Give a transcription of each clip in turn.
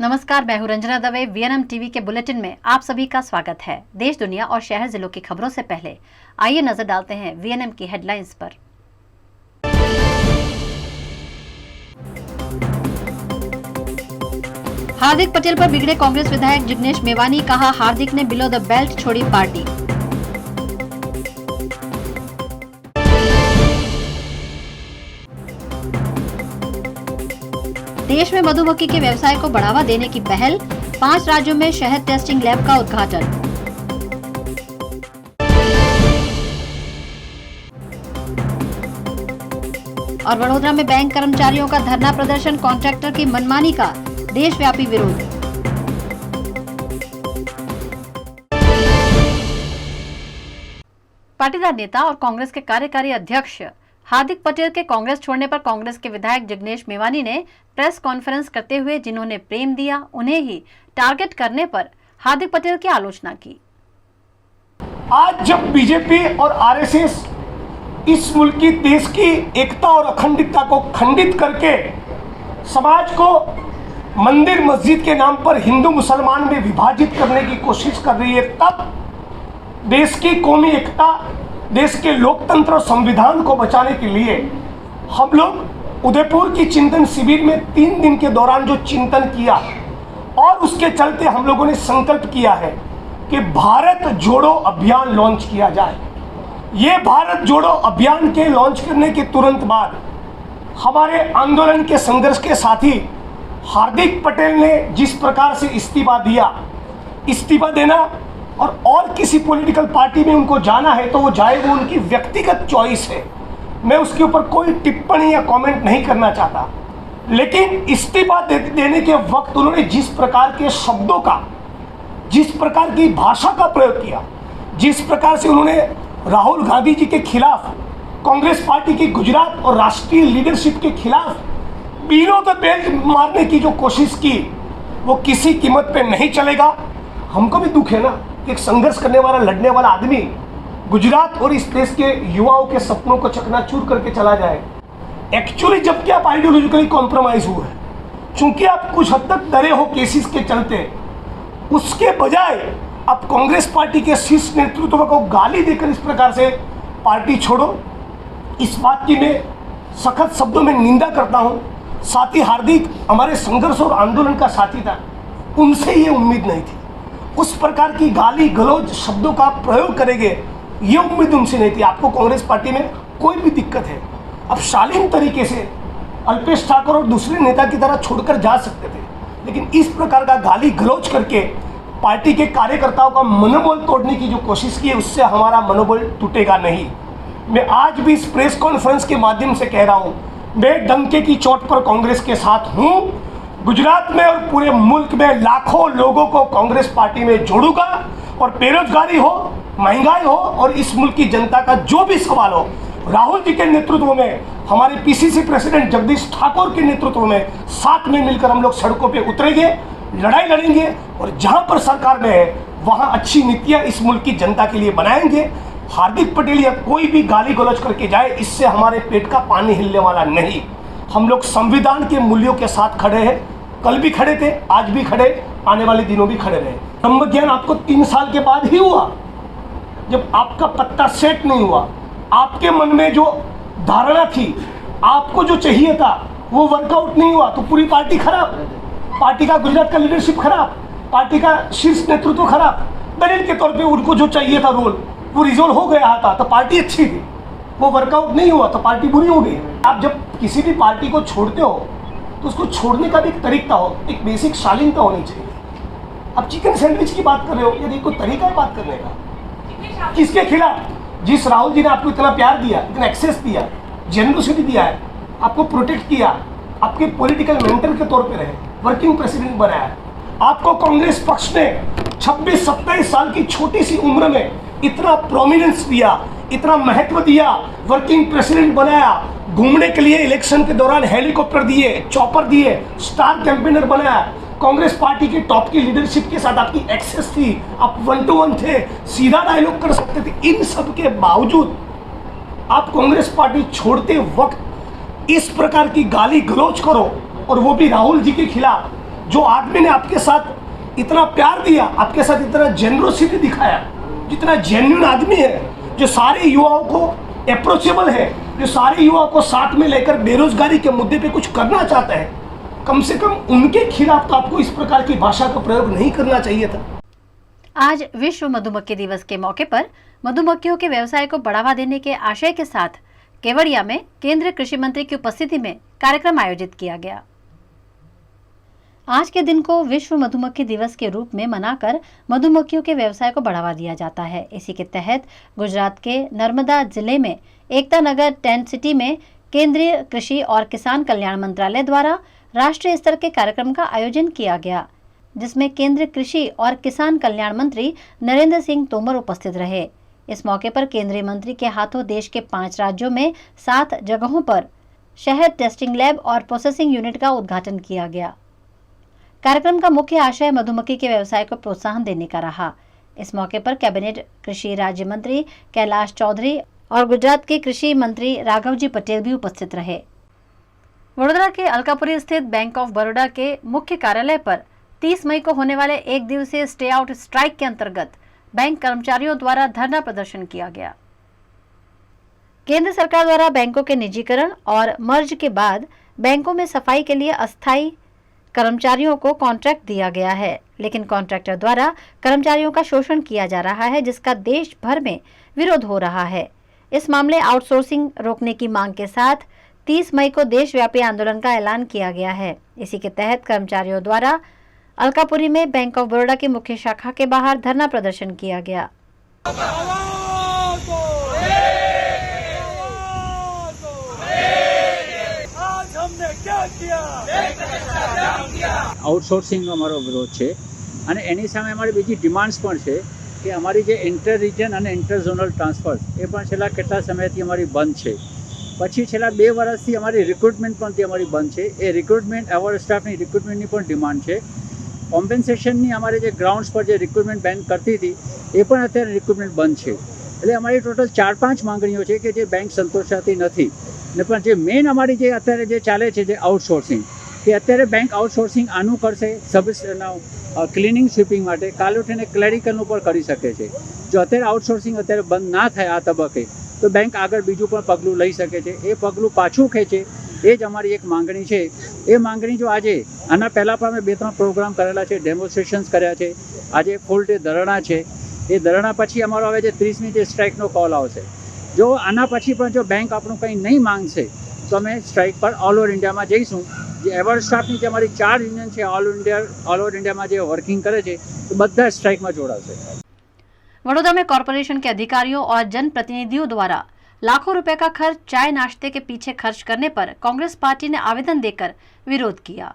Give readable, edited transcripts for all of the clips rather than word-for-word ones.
नमस्कार, मैं हूं रंजना दवे। वीएनएम टीवी के बुलेटिन में आप सभी का स्वागत है। देश, दुनिया और शहर जिलों की खबरों से पहले आइए नजर डालते हैं वीएनएम की हेडलाइंस पर। हार्दिक पटेल पर बिगड़े कांग्रेस विधायक जिग्नेश मेवानी, कहा हार्दिक ने बिलो द बेल्ट छोड़ी पार्टी। देश में मधुमक्खी के व्यवसाय को बढ़ावा देने की पहल, 5 राज्यों में शहद टेस्टिंग लैब का उद्घाटन। और वडोदरा में बैंक कर्मचारियों का धरना प्रदर्शन, कॉन्ट्रैक्टर की मनमानी का देशव्यापी विरोध। पाटीदार नेता और कांग्रेस के कार्यकारी अध्यक्ष हार्दिक पटेल के कांग्रेस छोड़ने पर कांग्रेस के विधायक जिग्नेश मेवानी ने प्रेस कॉन्फ्रेंस करते हुए जिन्होंने प्रेम दिया उन्हें ही टारगेट करने पर हार्दिक पटेल की आलोचना की। आज जब बीजेपी और आरएसएस इस मुल्क की, देश की एकता और अखंडता को खंडित करके समाज को मंदिर मस्जिद के नाम पर हिंदू मुसलमान में विभाजित करने की कोशिश कर रही है, तब देश की कौमी एकता, देश के लोकतंत्र और संविधान को बचाने के लिए हम लोग उदयपुर की चिंतन शिविर में 3 दिन के दौरान जो चिंतन किया और उसके चलते हम लोगों ने संकल्प किया है कि भारत जोड़ो अभियान लॉन्च किया जाए। ये भारत जोड़ो अभियान के लॉन्च करने के तुरंत बाद हमारे आंदोलन के संघर्ष के साथी हार्दिक पटेल ने जिस प्रकार से इस्तीफा दिया, इस्तीफा देना और किसी पॉलिटिकल पार्टी में उनको जाना है तो वो जाए, वो उनकी व्यक्तिगत चॉइस है। मैं उसके ऊपर कोई टिप्पणी या कमेंट नहीं करना चाहता, लेकिन इस्तीफा देने के वक्त उन्होंने जिस प्रकार के शब्दों का, जिस प्रकार की भाषा का प्रयोग किया, जिस प्रकार से उन्होंने राहुल गांधी जी के खिलाफ, कांग्रेस पार्टी की गुजरात और राष्ट्रीय लीडरशिप के खिलाफ बिलो द बेल्ट मारने की जो कोशिश की, वो किसी कीमत पे नहीं चलेगा। हमको भी दुख है ना, एक संघर्ष करने वाला, लड़ने वाला आदमी गुजरात और इस देश के युवाओं के सपनों को चकनाचूर करके चला जाए। एक्चुअली जबकि आप आइडियोलॉजिकली कॉम्प्रोमाइज हुए हैं, चूंकि आप कुछ हद तक डरे हो केसेस के चलते, उसके बजाय आप कांग्रेस पार्टी के शीर्ष नेतृत्व को गाली देकर इस प्रकार से पार्टी छोड़ो, इस बात की मैं सख्त शब्दों में निंदा करता हूँ। साथ ही हार्दिक हमारे संघर्ष और आंदोलन का साथी था, उनसे ये उम्मीद नहीं थी, उस प्रकार की गाली गलौज शब्दों का प्रयोग करेंगे ये उम्मीद उनसे नहीं थी। आपको कांग्रेस पार्टी में कोई भी दिक्कत है, अब शालीन तरीके से अल्पेश ठाकुर और दूसरे नेता की तरह छोड़कर जा सकते थे, लेकिन इस प्रकार का गाली गलौज करके पार्टी के कार्यकर्ताओं का मनोबल तोड़ने की जो कोशिश की है, उससे हमारा मनोबल टूटेगा नहीं। मैं आज भी इस प्रेस कॉन्फ्रेंस के माध्यम से कह रहा हूँ, मैं डंके की चोट पर कांग्रेस के साथ हूँ। गुजरात में और पूरे मुल्क में लाखों लोगों को कांग्रेस पार्टी में जोड़ूंगा, और बेरोजगारी हो, महंगाई हो और इस मुल्क की जनता का जो भी सवाल हो, राहुल जी के नेतृत्व में, हमारे पीसीसी प्रेसिडेंट जगदीश ठाकुर के नेतृत्व में साथ में मिलकर हम लोग सड़कों पे उतरेंगे, लड़ाई लड़ेंगे, और जहां पर सरकार में है वहां अच्छी नीतियां इस मुल्क की जनता के लिए बनाएंगे। हार्दिक पटेल या कोई भी गाली गलौज करके जाए, इससे हमारे पेट का पानी हिलने वाला नहीं। हम लोग संविधान के मूल्यों के साथ खड़े हैं, कल भी खड़े थे, आज भी खड़े, आने वाले दिनों भी खड़े रहे। ब्रह्म ज्ञान आपको 3 साल के बाद ही हुआ, जब आपका पत्ता सेट नहीं हुआ, आपके मन में जो धारणा थी, आपको जो चाहिए था वो वर्कआउट नहीं हुआ, तो पूरी पार्टी खराब, पार्टी का गुजरात का लीडरशिप खराब, पार्टी का शीर्ष नेतृत्व खराब। दलील के तौर पे उनको जो चाहिए था रोल, वो रिजोल्व हो गया था तो पार्टी अच्छी थी, वो वर्कआउट नहीं हुआ तो पार्टी बुरी हो गई। आप जब किसी भी पार्टी को छोड़ते हो तो उसको छोड़ने का भी एक तरीका हो, एक बेसिक शालीनता होनी चाहिए। अब चिकन सैंडविच की बात कर रहे हो, यदि कोई तरीका है बात करने का, किसके खिलाफ? जिस राहुल जी ने आपको इतना प्यार दिया, इतना एक्सेस दिया, जेनरोसिटी दिया है, आपको प्रोटेक्ट किया, आपके पॉलिटिकल मेंटर के तौर पे रहे, वर्किंग प्रेसिडेंट बनाया, आपको कांग्रेस पक्ष ने 26-27 साल की छोटी सी उम्र में इतना प्रोमिनेंस दिया, इतना महत्व दिया, वर्किंग प्रेसिडेंट बनाया, घूमने के लिए इलेक्शन के दौरान हेलीकॉप्टर दिए, चॉपर दिए, स्टार कैंपेनर बनाया, कांग्रेस पार्टी की टॉप की लीडरशिप के साथ आपकी एक्सेस थी, आप 1-to-1 थे, सीधा डायलॉग कर सकते थे। इन सब के बावजूद आप कांग्रेस पार्टी छोड़ते वक्त इस प्रकार की गाली गलौज करो, और वो भी राहुल जी के खिलाफ, जो आदमी ने आपके साथ इतना प्यार दिया, आपके साथ इतना जेनरोसिटी दिखाया, जितना जेन्युइन आदमी है, जो सारे युवाओं को अप्रोचेबल है, जो सारे युवाओं को साथ में लेकर बेरोजगारी के मुद्दे पे कुछ करना चाहता है, कम से कम उनके खिलाफ तो आपको इस प्रकार की भाषा का प्रयोग नहीं करना चाहिए था। आज विश्व मधुमक्खी दिवस के मौके पर मधुमक्खियों के व्यवसाय को बढ़ावा देने के आशय के साथ केवड़िया में केंद्रीय कृषि मंत्री की उपस्थिति में कार्यक्रम आयोजित किया गया। आज के दिन को विश्व मधुमक्खी दिवस के रूप में मनाकर मधुमक्खियों के व्यवसाय को बढ़ावा दिया जाता है। इसी के तहत गुजरात के नर्मदा जिले में एकता नगर टेंट सिटी में केंद्रीय कृषि और किसान कल्याण मंत्रालय द्वारा राष्ट्रीय स्तर के कार्यक्रम का आयोजन किया गया, जिसमें केंद्रीय कृषि और किसान कल्याण मंत्री नरेंद्र सिंह तोमर उपस्थित रहे। इस मौके पर केंद्रीय मंत्री के हाथों देश के 5 राज्यों में 7 जगहों पर शहद टेस्टिंग लैब और प्रोसेसिंग यूनिट का उद्घाटन किया गया। कार्यक्रम का मुख्य आशय मधुमक्खी के व्यवसाय को प्रोत्साहन देने का रहा। इस मौके पर कैबिनेट कृषि राज्य मंत्री कैलाश चौधरी और गुजरात के कृषि मंत्री राघवजी पटेल भी उपस्थित रहे। वडोदरा के अलकापुरी स्थित बैंक ऑफ बड़ौदा के मुख्य कार्यालय पर 30 मई को होने वाले 1 दिवसीय स्टे आउट स्ट्राइक के अंतर्गत बैंक कर्मचारियों द्वारा धरना प्रदर्शन किया गया। केंद्र सरकार द्वारा बैंकों के निजीकरण और मर्ज के बाद बैंकों में सफाई के लिए अस्थायी कर्मचारियों को कॉन्ट्रैक्ट दिया गया है, लेकिन कॉन्ट्रैक्टर द्वारा कर्मचारियों का शोषण किया जा रहा है, जिसका देश भर में विरोध हो रहा है। इस मामले आउटसोर्सिंग रोकने की मांग के साथ 30 मई को देशव्यापी आंदोलन का ऐलान किया गया है। इसी के तहत कर्मचारियों द्वारा अलकापुरी में बैंक ऑफ बड़ौदा की मुख्य शाखा के बाहर धरना प्रदर्शन किया गया। આઉટસોર્સિંગનો અમારો વિરોધ છે અને એની સામે અમારી બીજી ડિમાન્ડ્સ પણ છે કે અમારી જે ઇન્ટર રિજન અને ઇન્ટર ઝોનલ ટ્રાન્સફર્સ એ પણ છેલ્લા કેટલા સમયથી અમારી બંધ છે। પછી છેલ્લા 2 વર્ષથી અમારી રિક્રુટમેન્ટ પણ અમારી બંધ છે। એ રિક્રુટમેન્ટ અવર સ્ટાફની રિક્રુટમેન્ટની પણ ડિમાન્ડ છે। કોમ્પેન્સેશનની અમારે જે ગ્રાઉન્ડ્સ પર જે રિક્રુટમેન્ટ બેન કરતી હતી એ પણ અત્યારે રિક્રુટમેન્ટ બંધ છે। એટલે અમારી ટોટલ 4-5 માંગણીઓ છે કે જે બેંક સંતોષાતી નથી ને પણ જે મેઇન અમારી જે અત્યારે જે ચાલે છે જે આઉટસોર્સિંગ કે અત્યારે બેંક આઉટસોર્સિંગ આનું કરશે ક્લિનિંગ સ્વીપિંગ માટે, કાલે ઉઠીને ક્લેરિકલનું પણ કરી શકે છે। જો અત્યારે આઉટસોર્સિંગ અત્યારે બંધ ના થાય આ તબક્કે તો બેંક આગળ બીજું પણ પગલું લઈ શકે છે। એ પગલું પાછું ખેંચે એ જ અમારી એક માંગણી છે। એ માંગણી જો આજે આના પહેલાં પણ અમે 2-3 પ્રોગ્રામ કરેલા છે, ડેમોન્સ્ટ્રેશન્સ કર્યા છે, આજે ફૂલ ડે ધરણા છે। એ ધરણા પછી અમારો હવે જે 30મી જે સ્ટ્રાઇકનો કોલ આવશે, જો આના પછી પણ જો બેંક આપણું કંઈ નહીં માંગશે તો અમે સ્ટ્રાઇક પર ઓલ ઓવર ઇન્ડિયામાં જઈશું। જે એવર સ્ટાફની જે અમારી 4 યુનિયન છે ઓલ ઓવર इंडिया જે વર્કિંગ કરે છે તો બધા સ્ટ્રાઇકમાં જોડાશે। वडोदरा में कॉरपोरेशन के अधिकारियों और जनप्रतिनिधियों द्वारा लाखों रुपए का खर्च चाय नाश्ते के पीछे खर्च करने पर कांग्रेस पार्टी ने आवेदन देकर विरोध किया।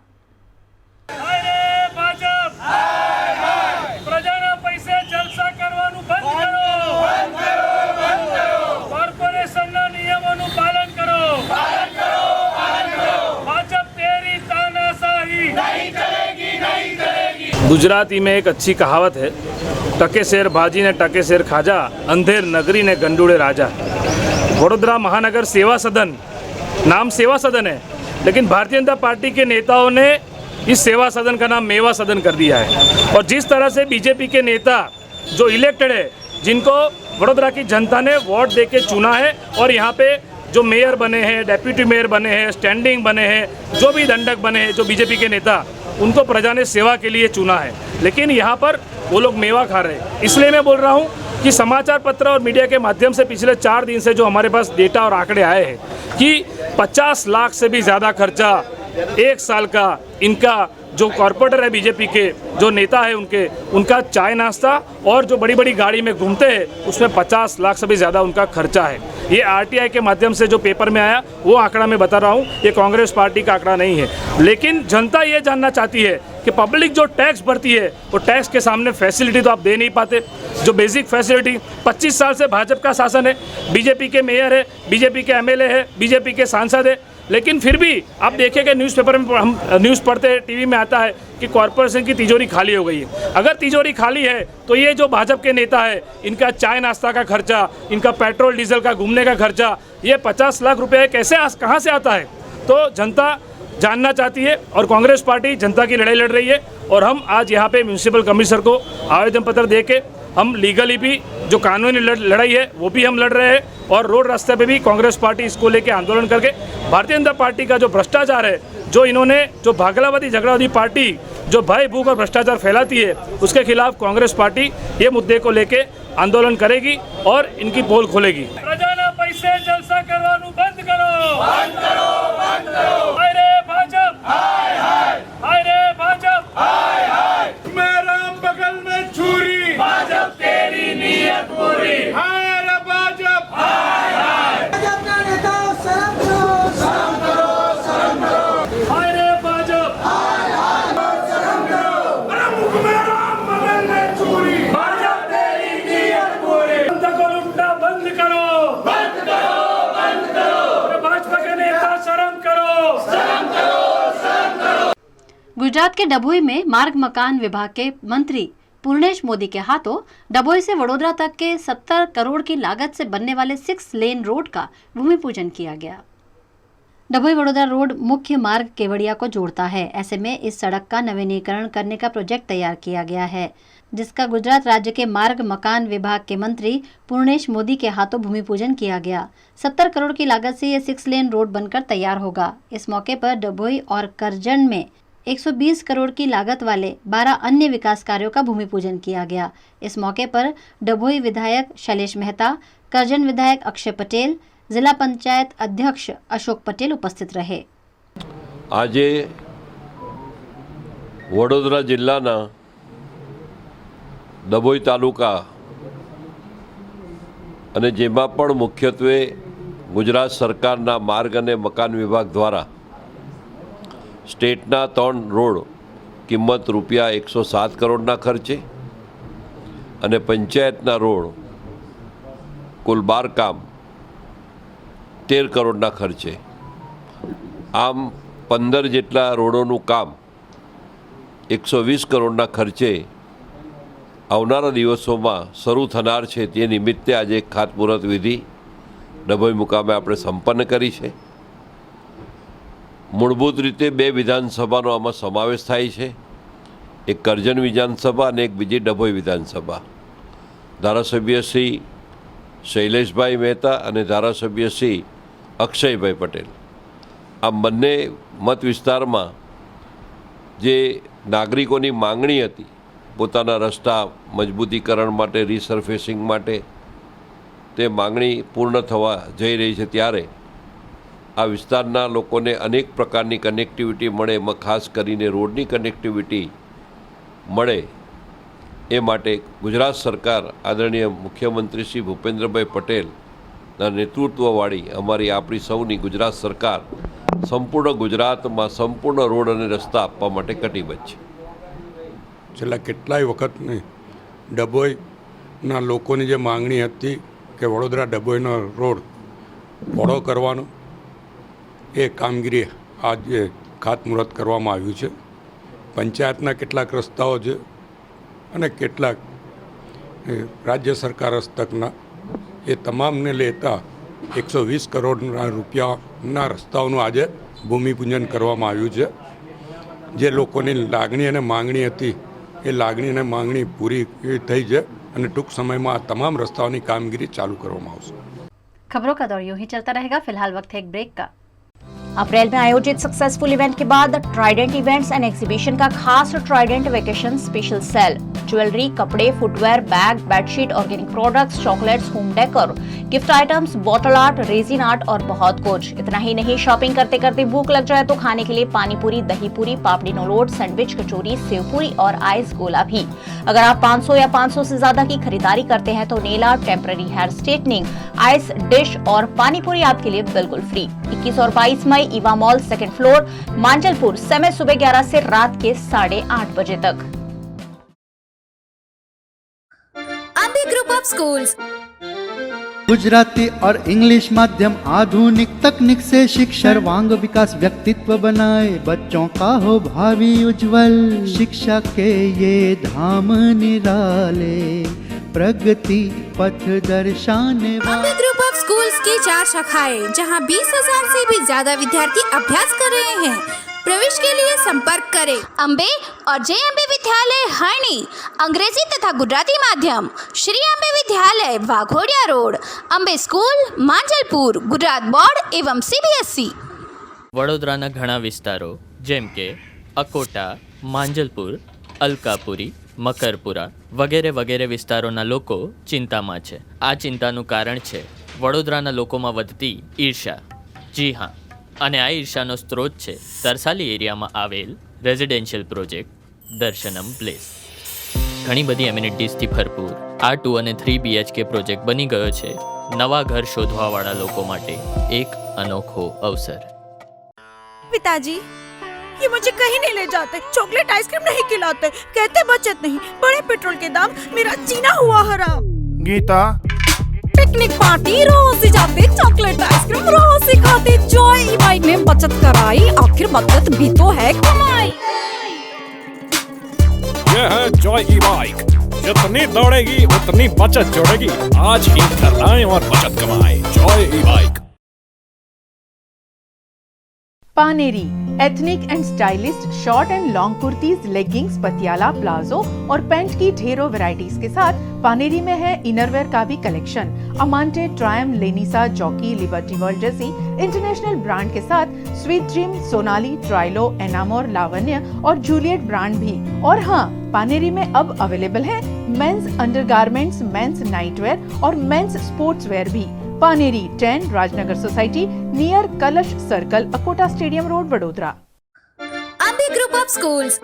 गुजराती में एक अच्छी कहावत है, टके शेर भाजी ने टके शेर खाजा, अंधेर नगरी ने गंडूड़े राजा। वडोदरा महानगर सेवा सदन, नाम सेवा सदन है, लेकिन भारतीय जनता पार्टी के नेताओं ने इस सेवा सदन का नाम मेवा सदन कर दिया है। और जिस तरह से बीजेपी के नेता जो इलेक्टेड है, जिनको वडोदरा की जनता ने वोट दे के चुना है और यहाँ पे जो मेयर बने हैं, डेप्यूटी मेयर बने हैं, स्टैंडिंग बने हैं, जो भी दंडक बने हैं, जो बीजेपी के नेता, उनको प्रजा ने सेवा के लिए चुना है, लेकिन यहाँ पर वो लोग मेवा खा रहे हैं। इसलिए मैं बोल रहा हूँ कि समाचार पत्र और मीडिया के माध्यम से पिछले 4 दिन से जो हमारे पास डेटा और आंकड़े आए हैं कि 50 लाख से भी ज़्यादा खर्चा 1 साल का इनका जो कॉरपोरेटर है बीजेपी के, जो नेता है उनका चाय नाश्ता और जो बड़ी बड़ी गाड़ी में घूमते हैं उसमें 50 लाख से भी ज़्यादा उनका खर्चा है। ये आरटीआई के माध्यम से जो पेपर में आया वो आंकड़ा मैं बता रहा हूँ, ये कांग्रेस पार्टी का आंकड़ा नहीं है। लेकिन जनता ये जानना चाहती है कि पब्लिक जो टैक्स भरती है वो टैक्स के सामने फैसिलिटी तो आप दे नहीं पाते। जो बेसिक फैसिलिटी 25 साल से भाजपा का शासन है, बीजेपी के मेयर है, बीजेपी के एमएलए है, बीजेपी के सांसद है, लेकिन फिर भी आप देखेंगे न्यूज़पेपर में हम न्यूज़ पढ़ते हैं, टीवी में आता है कि कॉरपोरेशन की तिजोरी खाली हो गई है। अगर तिजोरी खाली है तो ये जो भाजपा के नेता है इनका चाय नाश्ता का खर्चा, इनका पेट्रोल डीजल का घूमने का खर्चा, ये 50 लाख रुपये कैसे कहाँ से आता है? तो जनता जानना चाहती है और कांग्रेस पार्टी जनता की लड़ाई लड़ रही है। और हम आज यहाँ पे म्यूनिसिपल कमिश्नर को आवेदन पत्र दे के हम लीगली भी जो कानूनी लड़ाई है वो भी हम लड़ रहे हैं और रोड रास्ते पे भी कांग्रेस पार्टी इसको लेके आंदोलन करके भारतीय जनता पार्टी का जो भ्रष्टाचार है, जो इन्होंने जो भागलावादी झगड़ावादी पार्टी जो भय भूख और भ्रष्टाचार फैलाती है, उसके खिलाफ कांग्रेस पार्टी ये मुद्दे को लेके आंदोलन करेगी और इनकी पोल खोलेगी। प्रजाना पैसे जलसा करवानु बंद करो, बंद करो, बंद करो। हाय रे भाजप, हाय हाय, हाय रे भाजप, हाय हाय। मेरा बगल में छुरी, भाजप तेरी नीयत पूरी। हाय रे भाजप, हाय हाय। भाजप का नेता शर्म करो, शर्म करो, शर्म करो। हाय रे भाजप, हाय हाय, शर्म करो। प्रमुख मेरा बगल में छुरी, भाजप तेरी नीयत पूरी। जनता को लूटना बंद करो, बंद करो, बंद करो। भाजपा के नेता शर्म करो, शर्म करो, शर्म करो। गुजरात के डभोई में मार्ग मकान विभाग के मंत्री पूर्णेश मोदी के हाथों डभोई से वडोदरा तक के 70 करोड़ की लागत से बनने वाले 6 लेन रोड का भूमि पूजन किया गया। डभोई वडोदरा रोड मुख्य मार्ग केवड़िया को जोड़ता है। ऐसे में इस सड़क का नवीनीकरण करने का प्रोजेक्ट तैयार किया गया है, जिसका गुजरात राज्य के मार्ग मकान विभाग के मंत्री पूर्णेश मोदी के हाथों भूमि पूजन किया गया। 70 करोड़ की लागत से यह 6 लेन रोड बनकर तैयार होगा। इस मौके पर डभोई और करजन में 120 करोड़ की लागत वाले 12 अन्य विकास कार्यों का भूमि पूजन किया गया। इस मौके पर डभोई विधायक शैलेश मेहता, करजन विधायक अक्षय पटेल, जिला पंचायत अध्यक्ष अशोक पटेल उपस्थित रहे। આજે વડોદરા જિલ્લાના ડભોઈ તાલુકા અને જેમાં પણ મુખ્યત્વે ગુજરાત સરકારના માર્ગ અને મકાન વિભાગ દ્વારા સ્ટેટના 3 રોડ કિંમત રૂપિયા 107 કરોડના ખર્ચે અને પંચાયતના રોડ કુલ 12 કામ 13 કરોડના ખર્ચે, આમ 15 જેટલા રોડોનું કામ 120 કરોડના ખર્ચે આવનારા દિવસોમાં શરૂ થનાર છે। તે નિમિત્તે આજે એક ખાતમુહૂર્ત વિધિ ડભોઈ મુકામે આપણે સંપન્ન કરી છે। મૂળભૂત રીતે 2 વિધાનસભાનો આમાં સમાવેશ થાય છે, એક કરજણ વિધાનસભા અને એક બીજી ડભોઈ વિધાનસભા। ધારાસભ્ય શ્રી શૈલેષભાઈ મહેતા અને ધારાસભ્ય શ્રી અક્ષયભાઈ પટેલ આ બંને મત વિસ્તારમાં જે નાગરિકોની માગણી હતી પોતાના રસ્તા મજબૂતીકરણ માટે, રીસર્ફેસિંગ માટે, તે માગણી પૂર્ણ થવા જઈ રહી છે ત્યારે આ વિસ્તારના લોકોને અનેક પ્રકારની કનેક્ટિવિટી મળે, એમાં ખાસ કરીને રોડની કનેક્ટિવિટી મળે એ માટે ગુજરાત સરકાર આદરણીય મુખ્યમંત્રી શ્રી ભૂપેન્દ્રભાઈ પટેલના નેતૃત્વવાળી અમારી આપણી સૌની ગુજરાત સરકાર સંપૂર્ણ ગુજરાતમાં સંપૂર્ણ રોડ અને રસ્તા આપવા માટે કટિબદ્ધ છે। છેલ્લા કેટલાય વખતની ડભોઈના લોકોની જે માંગણી હતી કે વડોદરા ડભોઈનો રોડ પહોળો કરવાનો, એ કામગીરી આજે ખાતમુહૂર્ત કરવામાં આવ્યું છે। પંચાયતના કેટલાક રસ્તાઓ છે અને કેટલાક રાજ્ય સરકાર હસ્તકના, એ તમામને લેતા 120 કરોડના રૂપિયાના રસ્તાઓનું આજે ભૂમિપૂજન કરવામાં આવ્યું છે। જે લોકોની લાગણી અને માંગણી હતી એ લાગણી અને માંગણી પૂરી થઈ છે અને ટૂંક સમયમાં આ તમામ રસ્તાઓની કામગીરી ચાલુ કરવામાં આવશે। खबरों का दौर यूं ही चलता रहेगा। फिलहाल वक्त है एक ब्रेक का। अप्रैल में आयोजित सक्सेसफुल इवेंट के बाद ट्राइडेंट इवेंट्स एंड एग्जीबिशन का खास Trident vacation special sale, jewellery, कपड़े, footwear, bag, bedsheet, organic products, chocolates, home decor, gift items, bottle art, resin art और बहुत कुछ। इतना ही नहीं, शॉपिंग करते करते भूख लग जाए तो खाने के लिए पानी पूरी, दही पूरी, पापड़ी नोलोट, सैंडविच, कचौरी, सेव पूरी और आइस गोला भी। अगर आप 500 या 500 से ज्यादा की खरीदारी करते हैं तो nail art, temporary hair straightening, ice dish और पानी पूरी आपके लिए बिल्कुल फ्री। 21 और 22 मई Eva mall, second floor, Manjalpur, समय सुबह 11 से रात के 8:30 बजे तक। Ambe group of schools Gujarati और इंग्लिश माध्यम आधुनिक तकनीक से शिक्षा सर्वांग विकास व्यक्तित्व बनाए, बच्चों का हो भावी उज्जवल। शिक्षा के ये धाम निराले, प्रगति पथ दर्शाने अंबे ग्रुप ऑफ स्कूल्स की 4 शाखाएं, जहां 20,000 से भी ज्यादा विद्यार्थी अभ्यास कर रहे हैं। संपर्क करें। अम्बे और जे अम्बे विद्यालय हरणी, अंग्रेजी तथा गुजराती माध्यम, श्री अम्बे विद्यालय Waghodia road, Ambe school Manjalpur, Gujarat board एवं CBSE। વડોદરાના ઘણા વિસ્તારો જેમ કે અકોટા, માંજલપુર, અલકાપુરી, મકરપુરા વગેરે વગેરે વિસ્તારોના લોકો ચિંતામાં છે। આ ચિંતાનું કારણ છે વડોદરાના લોકોમાં વધતી ઈર્ષા। જી હા, અને આ ઈર્ષાનો સ્ત્રોત છે તરસાલી એરિયામાં આવેલ રેઝિડેન્શિયલ પ્રોજેક્ટ દર્શનમ પ્લેસ। ઘણી બધી એમિનિટીઝથી ભરપૂર આ 2 અને 3 BHK પ્રોજેક્ટ બની ગયો છે નવા ઘર શોધવાવાળા લોકો માટે એક અનોખો અવસર। पिताजी, ये मुझे कहीं नहीं ले जाते, चॉकलेट आइसक्रीम नहीं खिलाते, कहते बचत नहीं, बढ़े पेट्रोल के दाम, मेरा जीना हुआ हराम। गीता, पिकनिक पार्टी रोज से जाते, चॉकलेट आइसक्रीम रोज से खाते, जॉय ई बाइक में बचत कराई, आखिर बचत भी तो है कमाई। यह है जॉय ई बाइक, जितनी दौड़ेगी उतनी बचत जोड़ेगी। आज ही घर लाएं और बचत कमाएं। Joy E bike. Paneri ethnic and stylist short and long kurtis, leggings, Patiala, palazzo और पैंट की ढेरों वैरायटीज के साथ पानेरी में है इनरवेयर का भी कलेक्शन। अमांटे, ट्रायम, लेनिसा, जॉकी, लिबर्टी वर्ल्ड जैसी इंटरनेशनल ब्रांड के साथ स्वीट ड्रीम, सोनाली, ट्राइलो, एनामोर, लावण्य और जूलियट ब्रांड भी। और हाँ, पानेरी में अब अवेलेबल है मेंस अंडरगारमेंट्स, मेंस नाइटवेयर और मेंस स्पोर्ट्स वेयर भी। पानेरी 10 राजनगर सोसाइटी नियर कलश circle, Akota stadium road, Vadodara. Ambe group of schools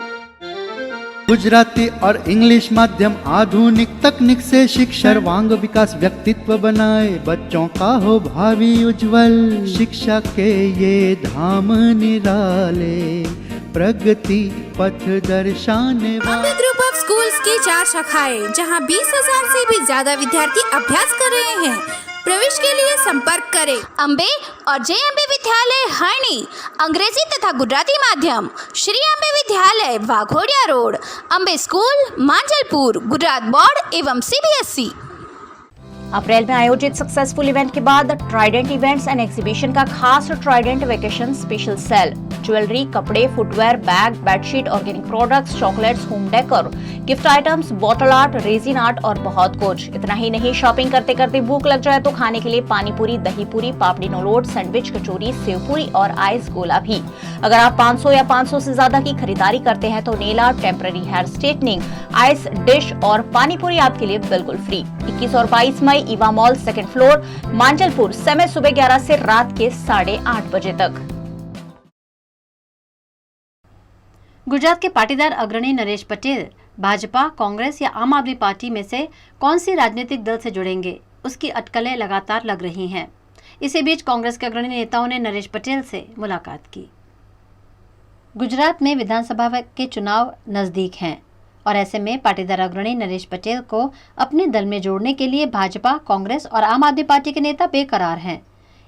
Gujarati और इंग्लिश माध्यम आधुनिक तकनीक से शिक्षा सर्वांग विकास व्यक्तित्व बनाए, बच्चों का हो भावी उज्जवल। शिक्षा के ये धाम निराले, प्रगति पथ दर्शाने अम्बे ग्रुप ऑफ स्कूल्स की 4 शाखाएं, जहां 20,000 से भी ज्यादा विद्यार्थी अभ्यास कर रहे हैं। प्रवेश के लिए संपर्क करें। अम्बे और जे अम्बे विद्यालय हरणी, अंग्रेजी तथा गुजराती माध्यम, श्री अम्बे विद्यालय Waghodia road, Ambe school Manjalpur, Gujarat board एवं CBSE। अप्रैल में आयोजित सक्सेसफुल इवेंट के बाद ट्राइडेंट इवेंट्स एंड एग्जीबिशन का खास Trident vacation special sale, jewellery, कपड़े, footwear, bag, bedsheet, organic products, chocolates, home decor, gift items, bottle art, resin art और बहुत कुछ। इतना ही नहीं, शॉपिंग करते करते भूख लग जाए तो खाने के लिए पानी पूरी, दही पूरी, पापड़ी नोलोट, सैंडविच, कचौरी, सेव पूरी और आइस गोला भी। अगर आप 500 या 500 से ज्यादा की खरीदारी करते हैं तो nail art, temporary hair straightening, ice dish और पानी पूरी आपके लिए बिल्कुल फ्री। 21 और 22 मई Eva mall, second floor, Manjalpur, समय सुबह 11 से रात के 8:30 बजे तक। गुजरात के पाटीदार अग्रणी नरेश पटेल भाजपा, कांग्रेस या आम आदमी पार्टी में से कौन सी राजनीतिक दल से जुड़ेंगे, उसकी अटकलें लगातार लग रही हैं। इसी बीच कांग्रेस के अग्रणी नेताओं ने नरेश पटेल से मुलाकात की। गुजरात में विधानसभा के चुनाव नजदीक हैं और ऐसे में पाटीदार अग्रणी नरेश पटेल को अपने दल में जोड़ने के लिए भाजपा, कांग्रेस और आम आदमी पार्टी के नेता बेकरार हैं।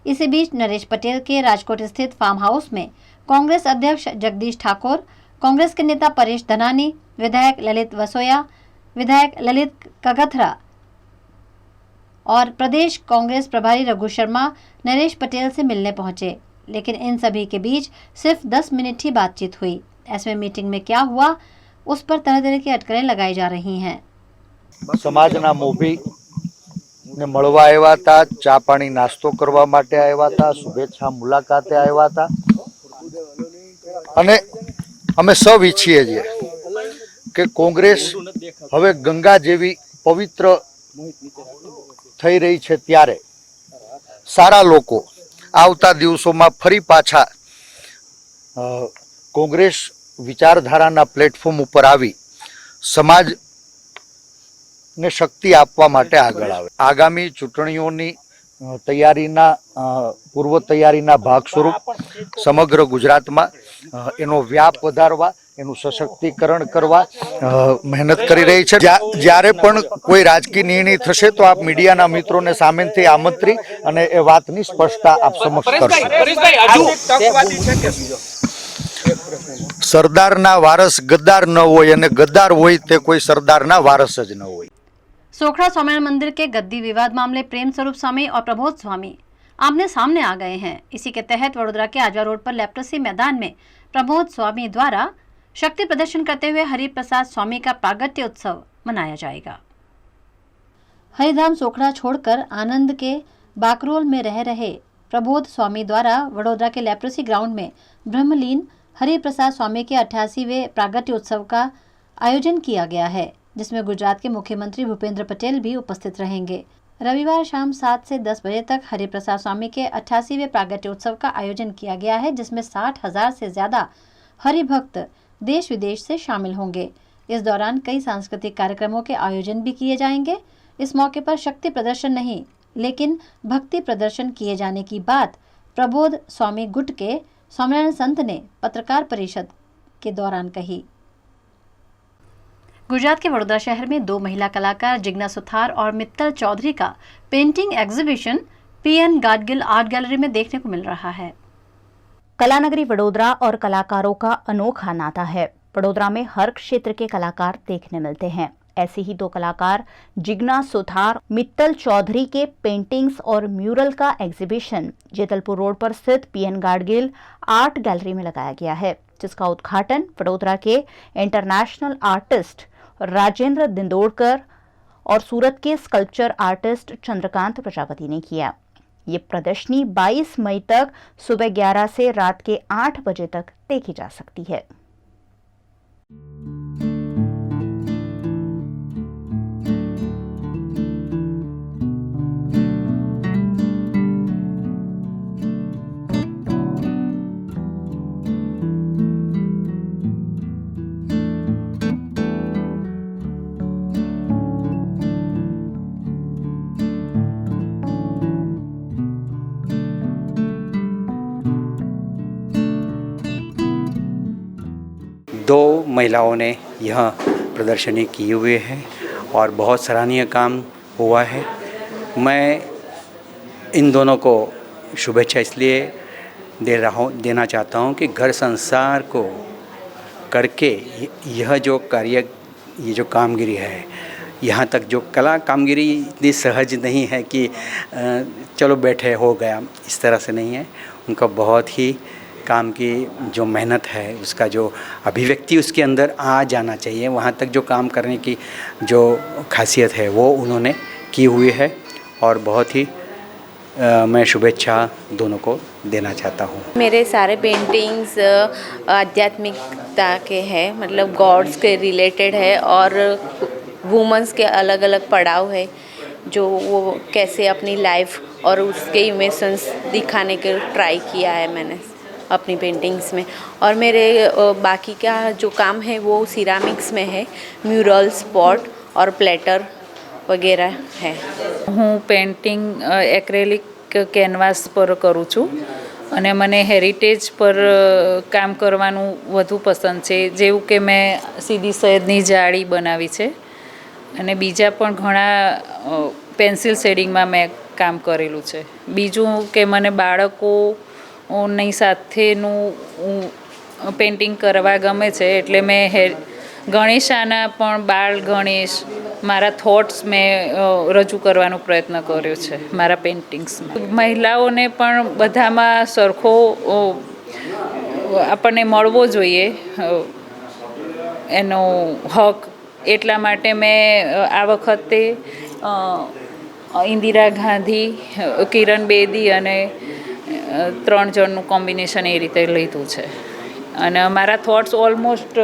इसी बीच नरेश पटेल के राजकोट स्थित फार्म हाउस में कांग्रेस अध्यक्ष जगदीश ठाकुर, कांग्रेस के नेता परेश धनानी, विधायक ललित वसोया, विधायक ललित कगथरा और प्रदेश कांग्रेस प्रभारी रघु शर्मा नरेश पटेल से मिलने पहुंचे, लेकिन इन सभी के बीच सिर्फ 10 मिनट ही बातचीत हुई। ऐसे में मीटिंग में क्या हुआ, उस पर तरह तरह की अटकलें लगाई जा रही हैं। समाजना मोभी ने મળવા આવ્યા હતા, ચા પાણી નાસ્તો કરવા માટે આવ્યા હતા, શુભેચ્છા મુલાકાતે આવ્યા હતા અને અમે સૌ ઈચ્છીએ છીએ કે કોંગ્રેસ હવે ગંગા જેવી પવિત્ર થઈ રહી છે ત્યારે સારા લોકો આવતા દિવસોમાં ફરી પાછા કોંગ્રેસ વિચારધારાના પ્લેટફોર્મ ઉપર આવી સમાજ ને શક્તિ આપવા માટે આગળ આવે। આગામી ચૂંટણીઓની તૈયારીના પૂર્વ તૈયારીના ભાગ સ્વરૂપ સમગ્ર ગુજરાતમાં એનો વ્યાપ વધારવા, એનું સશક્તિકરણ કરવા મહેનત કરી રહી છે। જ્યારે પણ કોઈ રાજકીય નિર્ણય થશે તો આપ મીડિયાના મિત્રોને સામેથી આમંત્રી અને એ વાતની સ્પષ્ટતા આપ સમક્ષ કરશો। સરદારના વારસ ગદ્દાર ન હોય અને ગદ્દાર હોય તે કોઈ સરદારના વારસ જ ન હોય। सोखड़ा स्वामिनारायण मंदिर के गद्दी विवाद मामले प्रेम स्वरूप स्वामी और प्रबोध स्वामी आमने सामने आ गए हैं। इसी के तहत वडोदरा के आजवा रोड पर लेप्टसी मैदान में प्रबोध स्वामी द्वारा शक्ति प्रदर्शन करते हुए हरिप्रसाद स्वामी का प्रागट्य उत्सव मनाया जाएगा। हरिधाम सोखड़ा छोड़कर आनंद के बाकरोल में रह रहे प्रबोध स्वामी द्वारा वडोदरा के लेप्रोसी ग्राउंड में ब्रह्मलीन हरिप्रसाद स्वामी के 88वें प्रागट्य उत्सव का आयोजन किया गया है, जिसमें गुजरात के मुख्यमंत्री भूपेंद्र पटेल भी उपस्थित रहेंगे। रविवार शाम 7 से 10 बजे तक हरिप्रसाद स्वामी के 88वें प्रागट्य उत्सव का आयोजन किया गया है, जिसमें 60,000 से ज्यादा हरिभक्त देश विदेश से शामिल होंगे। इस दौरान कई सांस्कृतिक कार्यक्रमों के आयोजन भी किए जाएंगे। इस मौके पर शक्ति प्रदर्शन नहीं लेकिन भक्ति प्रदर्शन किए जाने की बात प्रबोध स्वामी गुट के स्वामीनारायण संत ने पत्रकार परिषद के दौरान कही। गुजरात के वडोदरा शहर में 2 महिला कलाकार जिग्ना सुथार और मित्तल चौधरी का painting exhibition PN Gadgil art gallery में देखने को मिल रहा है। कलानगरी वडोदरा और कलाकारों का अनोखा नाता है। वडोदरा में हर क्षेत्र के कलाकार देखने मिलते हैं। ऐसे ही 2 कलाकार जिग्ना सुथार मित्तल चौधरी के पेंटिंग्स और म्यूरल का एग्जीबिशन जेतलपुर रोड पर स्थित पीएन गाडगिल आर्ट गैलरी में लगाया गया है, जिसका उद्घाटन वडोदरा के इंटरनेशनल आर्टिस्ट राजेंद्र दिंदोड़कर और सूरत के स्कल्पचर आर्टिस्ट चंद्रकांत प्रजापति ने किया। ये प्रदर्शनी 22 मई तक सुबह 11 से रात के 8 बजे तक देखी जा सकती है। दो महिलाओं ने यह प्रदर्शनी की हुई है और बहुत सराहनीय काम हुआ है। मैं इन दोनों को शुभेच्छा इसलिए देना चाहता हूं कि घर संसार को करके यह जो कार्य, ये जो कामगिरी है, यहाँ तक जो कला कामगिरी इतनी सहज नहीं है कि चलो बैठे हो गया, इस तरह से नहीं है। उनका बहुत ही काम की जो मेहनत है, उसका जो अभिव्यक्ति उसके अंदर आ जाना चाहिए, वहाँ तक जो काम करने की जो खासियत है वो उन्होंने की हुई है और बहुत ही मैं शुभेच्छा दोनों को देना चाहता हूँ। मेरे सारे पेंटिंग्स आध्यात्मिकता के हैं, मतलब गॉड्स के रिलेटेड है और वुमेंस के अलग अलग पड़ाव है, जो वो कैसे अपनी लाइफ और उसके इमोशंस दिखाने के ट्राई किया है मैंने अपनी पेंटिंग्स में। और मेरे बाकी का जो काम है वो सिरामिक्स में है, म्यूरल्स, पॉट और प्लेटर वगैरह है। હું પેઇન્ટિંગ એક્રેલિક કેનવાસ પર કરું છું અને મને હેરિટેજ પર કામ કરવાનું વધુ પસંદ છે, જેવું કે મેં સીદી સૈયદની જાળી બનાવી છે અને બીજા પણ ઘણા પેન્સિલ શેડિંગમાં મેં કામ કરેલું છે। બીજું કે મને બાળકોની સાથેનું પેઇન્ટિંગ કરવા ગમે છે, એટલે મેં ગણેશાના પણ બાળ ગણેશ મારા થોટ્સ મેં રજૂ કરવાનો પ્રયત્ન કર્યો છે મારા પેઇન્ટિંગ્સમાં। મહિલાઓને પણ બધામાં સરખો આપણને મળવો જોઈએ એનો હક, એટલા માટે મેં આ વખતે ઇન્દિરા ગાંધી, કિરણ બેદી અને 3 જણનું કોમ્બિનેશન એ રીતે લીધું છે અને મારા થોટ્સ ઓલમોસ્ટ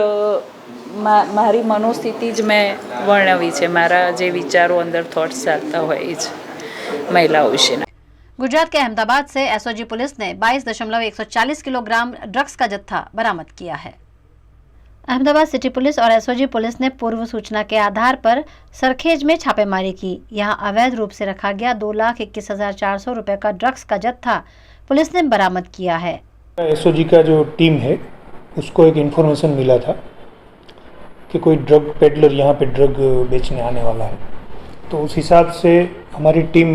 મારી મનોસ્થિતિ જ મેં વર્ણવી છે, મારા જે વિચારો અંદર થોટ્સ ચાલતા હોય એ જ મહિલાઓ વિશેના। गुजरात के अहमदाबाद से एसओजी पुलिस ने 22.140 किलोग्राम ड्रग्स का जत्था बरामद किया है। अहमदाबाद सिटी पुलिस और एसओजी पुलिस ने पूर्व सूचना के आधार पर सरखेज में छापेमारी की। यहां अवैध रूप से रखा गया 2,21,400 रुपए का ड्रग्स का जत्था पुलिस ने बरामद किया है। एसओजी का जो टीम है उसको एक इन्फॉर्मेशन मिला था कि कोई ड्रग पेडलर यहाँ पे ड्रग बेचने आने वाला है, तो उस हिसाब से हमारी टीम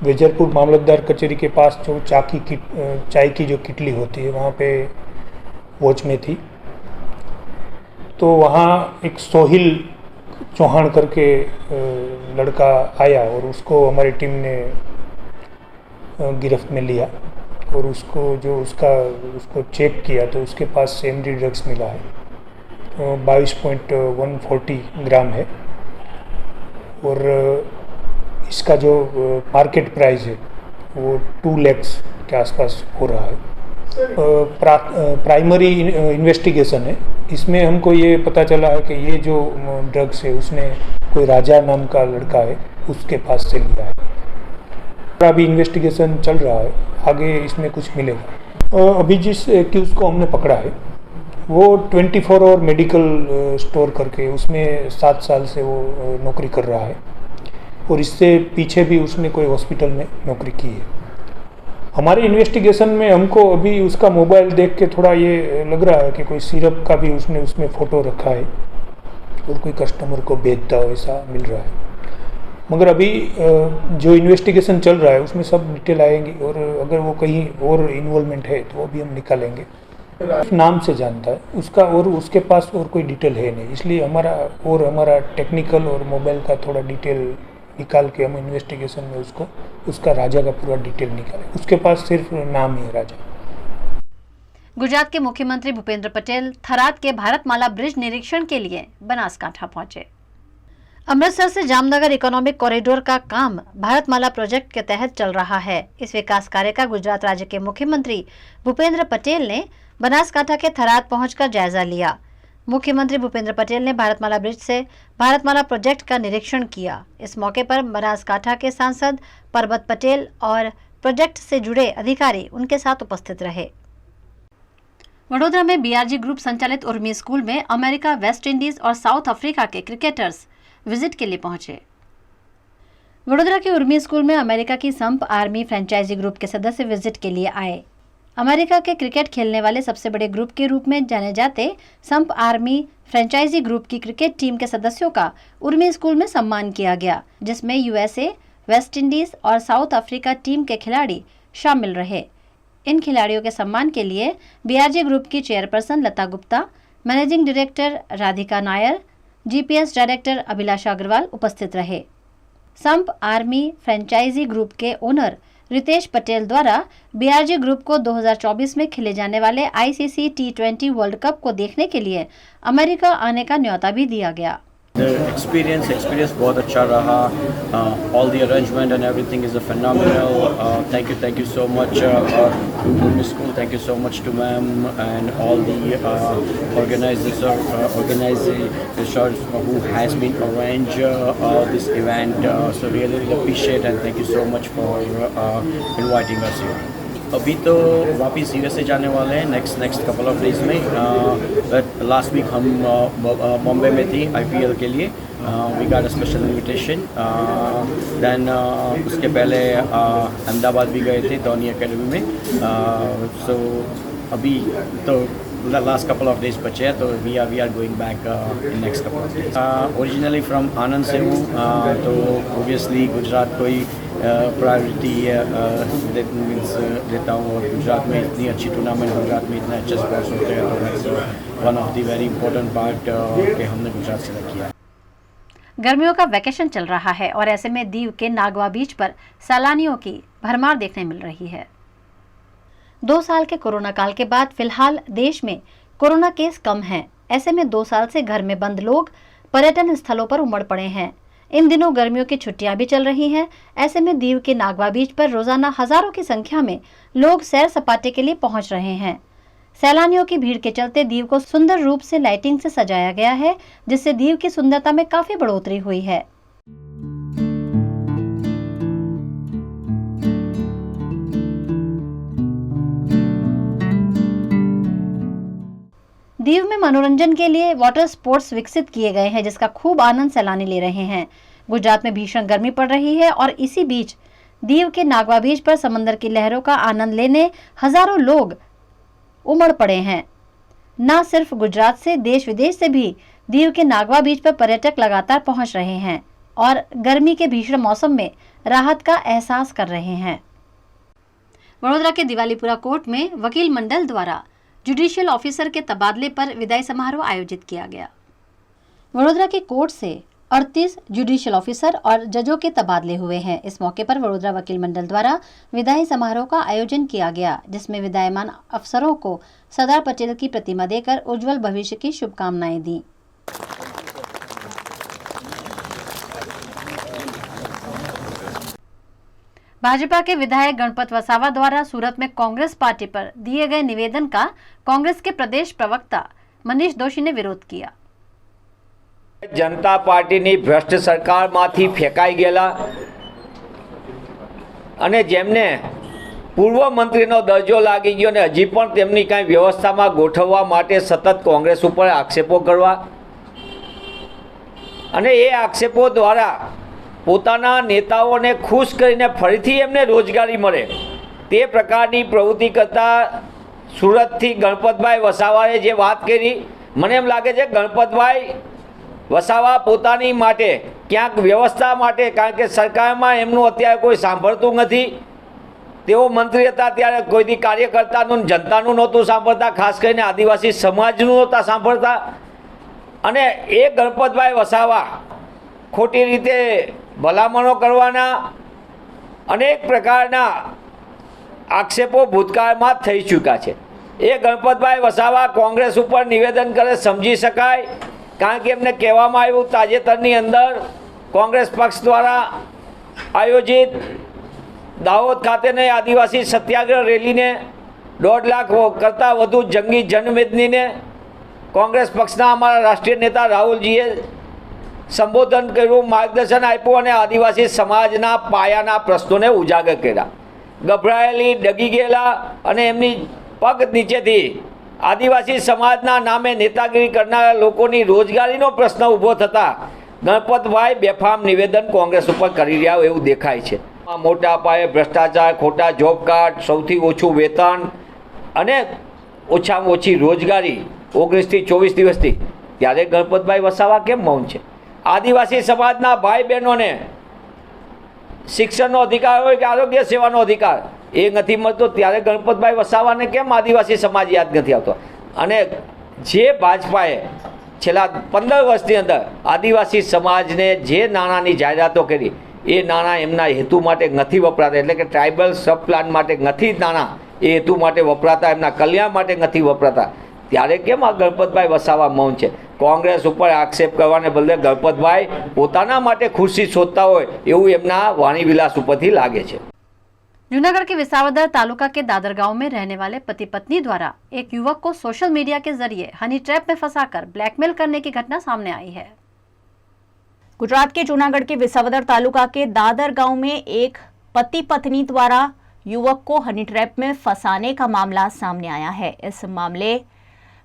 वेजरपुर मामलतदार कचहरी के पास जो चाय की जो किटली होती है वहाँ पे वॉच में थी। तो वहाँ एक सोहिल चौहान करके लड़का आया और उसको हमारी टीम ने गिरफ्त में लिया और उसको चेक किया तो उसके पास सेमरी ड्रग्स मिला है 22.140 ग्राम है और इसका जो मार्केट प्राइस है वो 2 लाख के आसपास हो रहा है। प्राइमरी इन्वेस्टिगेशन है, इसमें हमको ये पता चला है कि ये जो ड्रग्स है उसने कोई राजा नाम का लड़का है उसके पास से लिया है। अभी इन्वेस्टिगेशन चल रहा है, आगे इसमें कुछ मिलेगा। अभी जिस एक्यूज को हमने पकड़ा है वो 24 आवर मेडिकल स्टोर करके उसमें 7 साल से वो नौकरी कर रहा है और इससे पीछे भी उसने कोई हॉस्पिटल में नौकरी की है। हमारे इन्वेस्टिगेशन में हमको अभी उसका मोबाइल देख के थोड़ा ये लग रहा है कि कोई सिरप का भी उसने उसमें फ़ोटो रखा है और कोई कस्टमर को बेचता हो ऐसा मिल रहा है। मगर अभी जो इन्वेस्टिगेशन चल रहा है उसमें सब डिटेल आएंगी और अगर वो कहीं और इन्वॉल्वमेंट है तो वो भी हम निकालेंगे। नाम से जानता है उसका और उसके पास और कोई डिटेल है नहीं, इसलिए हमारा टेक्निकल और मोबाइल का थोड़ा डिटेल निकाल के हम इन्वेस्टिगेशन में उसका राजा का पूरा डिटेल निकालें। उसके पास सिर्फ नाम ही है राजा। गुजरात के मुख्यमंत्री भूपेंद्र पटेल थराद के भारतमाला ब्रिज निरीक्षण के लिए बनासकांठा पहुंचे। अमृतसर से जामनगर इकोनॉमिक कॉरिडोर का काम भारतमाला प्रोजेक्ट के तहत चल रहा है। इस विकास कार्य का गुजरात राज्य के मुख्यमंत्री भूपेंद्र पटेल ने बनासकांठा के थराद पहुंचकर जायजा लिया। मुख्यमंत्री भूपेंद्र पटेल ने भारतमाला ब्रिज से भारतमाला प्रोजेक्ट का निरीक्षण किया। इस मौके पर बनासकांठा के सांसद परबत पटेल और प्रोजेक्ट से जुड़े अधिकारी उनके साथ उपस्थित रहे। वडोदरा में बीआरजी ग्रुप संचालित उर्मी स्कूल में अमेरिका, वेस्ट इंडीज और साउथ अफ्रीका के क्रिकेटर्स विजिट के लिए पहुंचे। वडोदरा के उर्मी स्कूल में अमेरिका की संप आर्मी फ्रेंचाइजी ग्रुप के सदस्य विजिट के लिए आए। अमेरिका के क्रिकेट खेलने वाले सबसे बड़े ग्रुप के रूप में जाने जाते संप आर्मी फ्रेंचाइजी ग्रुप की क्रिकेट टीम के सदस्यों का उर्मी स्कूल में सम्मान किया गया, जिसमें यूएसए, वेस्ट इंडीज और साउथ अफ्रीका टीम के खिलाड़ी शामिल रहे। इन खिलाड़ियों के सम्मान के लिए बीआरजी ग्रुप की chairperson Lata Gupta, managing director Radhika Nair, GPS director Abhilasha Agarwal उपस्थित रहे। संप आर्मी फ्रेंचाइजी ग्रुप के ओनर रितेश पटेल द्वारा बीआरजी ग्रुप को 2024 में खेले जाने वाले आईसीसी T20 वर्ल्ड कप को देखने के लिए अमेरिका आने का न्योता भी दिया गया। एक्सपीरियंस बहुत अच्छा रहा। All the arrangement and everything is phenomenal. Thank you so much to Urmi school, thank you so much to ma'am and all the organizers who has been arranged this event. So really appreciate and thank you so much for inviting us here. अभी तो वापस USA जाने वाले हैं next couple of days में। Last week हम बॉम्बे में थी आईपीएल के लिए। We got a special invitation. Then उसके पहले अहमदाबाद भी गए थे धोनी एकेडमी में। सो अभी तो लास्ट कपल ऑफ डेज बचे हैं, तो we are going back in next couple of days. Originally from Anand से हूँ, तो ओबियसली गुजरात को ही प्रायोरिटी देता हूँ। और गुजरात में इतनी अच्छी टूर्नामेंट, गुजरात में इतने अच्छे स्पोर्ट्स होते हैं, तो that's one of the very important part कि हमने गुजरात सेलेक्ट किया है। गर्मियों का वैकेशन चल रहा है और ऐसे में दीव के नागवा बीच पर सैलानियों की भरमार देखने मिल रही है। 2 साल के कोरोना काल के बाद फिलहाल देश में कोरोना केस कम हैं। ऐसे में 2 साल से घर में बंद लोग पर्यटन स्थलों पर उमड़ पड़े हैं। इन दिनों गर्मियों की छुट्टियां भी चल रही हैं। ऐसे में दीव के नागवा बीच पर रोजाना हजारों की संख्या में लोग सैर सपाटे के लिए पहुंच रहे हैं। सैलानियों की भीड़ के चलते दीव को सुंदर रूप से लाइटिंग से सजाया गया है, जिससे दीव की सुंदरता में काफी बढ़ोतरी हुई है। दीव में मनोरंजन के लिए वाटर स्पोर्ट्स विकसित किए गए हैं, जिसका खूब आनंद सैलानी ले रहे हैं। गुजरात में भीषण गर्मी पड़ रही है और इसी बीच दीव के नागवा बीच पर समंदर की लहरों का आनंद लेने हजारों लोग उमड़ पड़े हैं। न सिर्फ गुजरात से, देश विदेश से भी दीव के नागवा बीच पर पर्यटक लगातार पहुंच रहे हैं और गर्मी के भीषण मौसम में राहत का एहसास कर रहे हैं। वडोदरा के दिवालीपुरा कोर्ट में वकील मंडल द्वारा जुडिशियल ऑफिसर के तबादले पर विदाई समारोह आयोजित किया गया। वडोदरा के कोर्ट से 38 जुडिशियल ऑफिसर और जजों के तबादले हुए हैं। इस मौके पर वडोदरा वकील मंडल द्वारा विदाई समारोह का आयोजन किया गया, जिसमें विदायमान अफसरों को सरदार पटेल की प्रतिमा देकर उज्जवल भविष्य की शुभकामनाएं दी। भाजपा के विधायक गणपत वसावा द्वारा सूरत में कांग्रेस पार्टी पर दिए गए निवेदन का कांग्रेस के प्रदेश प्रवक्ता मनीष दोशी ने विरोध किया। जनता पार्टीनी भ्रष्ट सरकारमांथी फेंकाई गेला अने जेमने पूर्व मंत्रीनो दर्जो लागी गयो ने हजी पण तेमनी कांई व्यवस्थामां गोठववा माटे सतत कांग्रेस उपर आक्षेपो करवा अने ए आक्षेपो द्वारा पोताना नेताओने खुश करीने फरीथी एमने रोजगारी मळे ते प्रकारनी प्रवृत्ति करता सूरतथी गणपतभाई वसावाए जे वात करी, मने एम लागे छे गणपतभाई वसावा पोतानी माटे क्यांक व्यवस्था माटे, कारण के सरकारमां एमनुं अत्यारे कोई सांभळतुं नथी। तेओ मंत्री हता त्यारे कोईथी कार्यकर्तानुं जनतानुं नहोतुं सांभळता, खास करीने आदिवासी समाजनुं नहोता सांभळता। अने ए गणपतभाई वसावा खोटी रीते भलामणो करवाना अनेक प्रकारना आक्षेपो भूतकाळमां थई चूक्या छे। ए गणपतभाई वसावा कांग्रेस उपर निवेदन करे समझी शकाय, कारण के एमने कहेवामां आव्युं ताजेतरनी अंदर कांग्रेस पक्ष द्वारा आयोजित दाहोद खातेनी आदिवासी सत्याग्रह रेली ने 1.5 लाख करता वधु जंगी जनमेदनीने कांग्रेस पक्षना अमारा राष्ट्रीय नेता राहुलजीए संबोधन कर्युं, मार्गदर्शन आप्युं अने आदिवासी समाजना पायाना प्रश्नोने उजागर कर्या। गभरायेली डगी गेला अने एमनी पग नीचेथी आदिवासी समाजना नामे नेतागिरी करनारा लोकोनी रोजगारीनो प्रश्न ऊभो थता गणपतभाई बेफाम निवेदन कांग्रेस उपर करी रह्या एवुं देखाय छे। मोटा पाये भ्रष्टाचार, खोटा जॉब कार्ड, सौथी ओछुं वेतन अने ओछामां ओછી रोजगारी 19 થી 24 દિવસથી, त्यारे गणपतभाई वसावा केम मौन छे? आदिवासी समाजना भाई बहनों ने शिक्षणनो अधिकार होय के आरोग्य सेवानो अधिकार ए नथी मळतो, त्यारे गणपतभाई वसावाने केम आदिवासी समाज याद नथी आवतो? अने जे भाजपाए छेल्ला 15 वर्षनी अंदर आदिवासी समाजने जे नाणांनी जाहेरातो करी ए नाणां एमना हेतु माटे नथी वपराता, एटले के ट्राइबल सब प्लान माटे नथी नाणां ए हेतु माटे वपराता, एमना कल्याण माटे नथी वपराता, त्यारे केम आ गणपतभाई वसावा मौन छे? कांग्रेस उपर आक्षेप करवाने बदले गणपतभाई पोताना माटे खुशी शोधता होय एवुं एमना वाणी विलास उपरथी लागे छे। जूनागढ़ के विसावदर तालुका के दादर गांव में रहने वाले पति पत्नी द्वारा एक युवक को सोशल मीडिया के जरिए हनी ट्रैप में फंसाकर ब्लैकमेल करने की घटना सामने आई है। गुजरात के जूनागढ़ के विसावदर तालुका के दादर गांव में एक पति पत्नी द्वारा युवक को हनी ट्रैप में फंसाने का मामला सामने आया है। इस मामले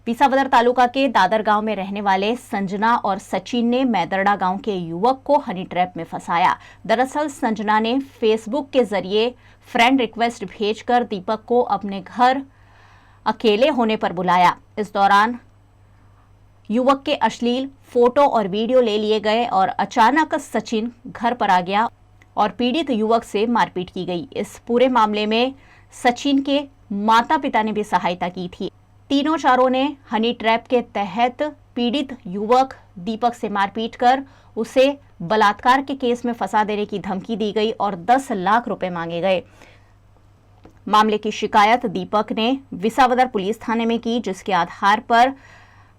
विसावदर तालुका के दादर गांव में रहने वाले संजना और सचिन ने मैदरडा गांव के युवक को हनी ट्रैप में फंसाया। दरअसल संजना ने फेसबुक के जरिए फ्रेंड रिक्वेस्ट भेजकर दीपक को अपने घर अकेले होने पर बुलाया। इस दौरान युवक के अश्लील फोटो और वीडियो ले लिए गए और अचानक सचिन घर पर आ गया और पीड़ित युवक से मारपीट की गई। इस पूरे मामले में सचिन के माता पिता ने भी सहायता की थी। तीनों चारों ने हनी ट्रैप के तहत पीड़ित युवक दीपक से मारपीट कर उसे बलात्कार के केस में फंसा देने की धमकी दी गई और 10 लाख रुपए मांगे गए। मामले की शिकायत दीपक ने विसावदर पुलिस थाने में की, जिसके आधार पर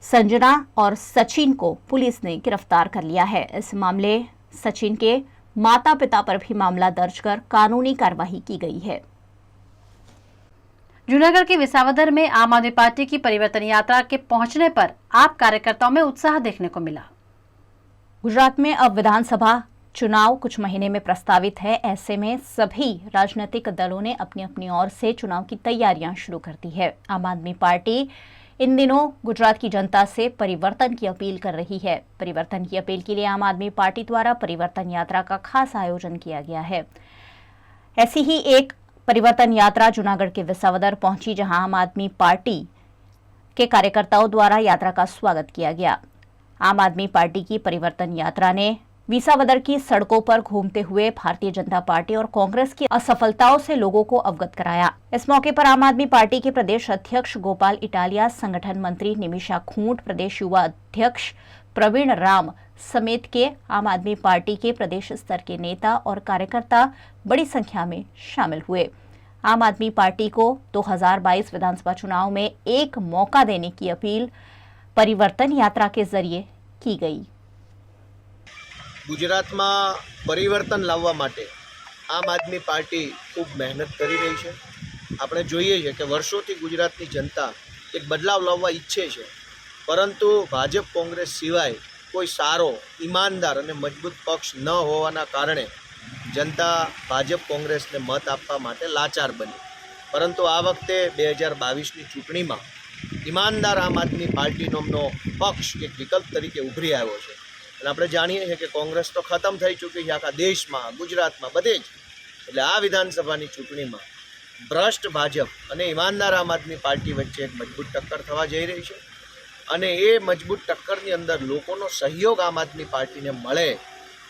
संजना और सचिन को पुलिस ने गिरफ्तार कर लिया है। इस मामले सचिन के माता पिता पर भी मामला दर्ज कर कानूनी कार्रवाई की गई है। जूनागढ़ के विसावदर में आम आदमी पार्टी की परिवर्तन यात्रा के पहुंचने पर आप कार्यकर्ताओं में उत्साह देखने को मिला। गुजरात में अब विधानसभा चुनाव कुछ महीने में प्रस्तावित है। ऐसे में सभी राजनीतिक दलों ने अपनी अपनी ओर से चुनाव की तैयारियां शुरू कर दी है। आम आदमी पार्टी इन दिनों गुजरात की जनता से परिवर्तन की अपील कर रही है। परिवर्तन की अपील के लिए आम आदमी पार्टी द्वारा परिवर्तन यात्रा का खास आयोजन किया गया है। ऐसी ही एक परिवर्तन यात्रा जूनागढ़ के विसावदर पहुंची, जहां आम आदमी पार्टी के कार्यकर्ताओं द्वारा यात्रा का स्वागत किया गया। आम आदमी पार्टी की परिवर्तन यात्रा ने विसावदर की सड़कों पर घूमते हुए भारतीय जनता पार्टी और कांग्रेस की असफलताओं से लोगों को अवगत कराया। इस मौके पर आम आदमी पार्टी के प्रदेश अध्यक्ष गोपाल इटालिया, संगठन मंत्री निमिषा खूंट, प्रदेश युवा अध्यक्ष प्रवीण राम समेत के आम आदमी पार्टी के प्रदेश स्तर के नेता और कार्यकर्ता बड़ी संख्या में शामिल हुए। आम आदमी पार्टी को 2022 विधानसभा चुनाव में एक मौका देने की अपील परिवर्तन यात्रा के जरिए की गई। ગુજરાતમાં પરિવર્તન લાવવા માટે આમ આદમી પાર્ટી ખૂબ મહેનત કરી રહી છે। આપણે જોઈએ છે કે વર્ષોથી ગુજરાતની જનતા એક બદલાવ લાવવા ઈચ્છે છે, પરંતુ ભાજપ કોંગ્રેસ સિવાય કોઈ સારો, ઈમાનદાર અને મજબૂત પક્ષ ન હોવાના કારણે જનતા ભાજપ કોંગ્રેસને મત આપવા માટે લાચાર બની। પરંતુ આ વખતે 2022ની ચૂંટણીમાં ઈમાનદાર આમ આદમી પાર્ટી નામનો પક્ષ એક વિકલ્પ તરીકે ઉભરી આવ્યો છે। અને આપણે જાણીએ છીએ કે કોંગ્રેસ તો ખતમ થઈ ચૂકી છે આખા દેશમાં, ગુજરાતમાં, બધે જ। એટલે આ વિધાનસભાની ચૂંટણીમાં ભ્રષ્ટ ભાજપ અને ઈમાનદાર આમ આદમી પાર્ટી વચ્ચે એક મજબૂત ટક્કર થવા જઈ રહી છે। અને એ મજબૂત ટક્કરની અંદર લોકોનો સહયોગ આમ આદમી પાર્ટીને મળે,